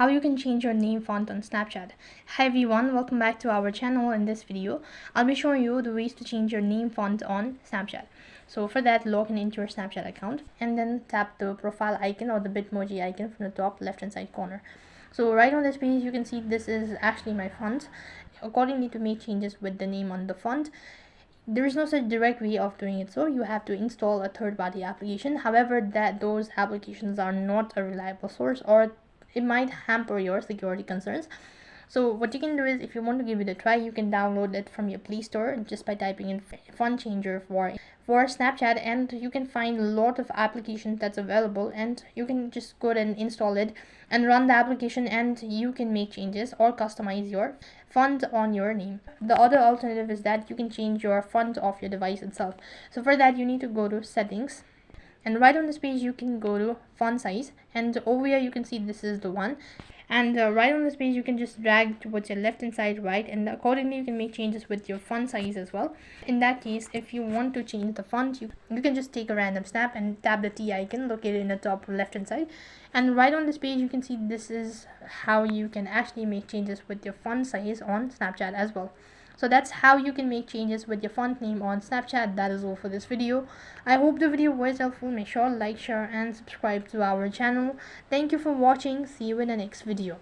how you can change your name font on Snapchat. Hi everyone, welcome back to our channel. In this video, I'll be showing you the ways to change your name font on Snapchat. So for that, log in into your Snapchat account and then tap the profile icon or the Bitmoji icon from the top left hand side corner. So right on this page, you can see this is actually my font. Accordingly, to make changes with the name on the font, there is no such direct way of doing it, so you have to install a third-party application. However, those applications are not a reliable source, or it might hamper your security concerns. So what you can do is, if you want to give it a try, you can download it from your Play Store just by typing in font changer for Snapchat, and you can find a lot of applications that's available, and you can just go ahead and install it and run the application, and you can make changes or customize your font on your name. The other alternative is that you can change your font of your device itself. So for that, you need to go to settings, and right on this page you can go to font size, and over here you can see this is the one. And right on this page you can just drag towards your left hand side, right, and accordingly you can make changes with your font size as well. In that case, if you want to change the font, you can just take a random snap and tap the T icon located in the top left hand side, and right on this page you can see this is how you can actually make changes with your font size on Snapchat as well. So that's how you can make changes with your font name on Snapchat. That is all for this video. I hope the video was helpful. Make sure to like, share and subscribe to our channel. Thank you for watching. See you in the next video.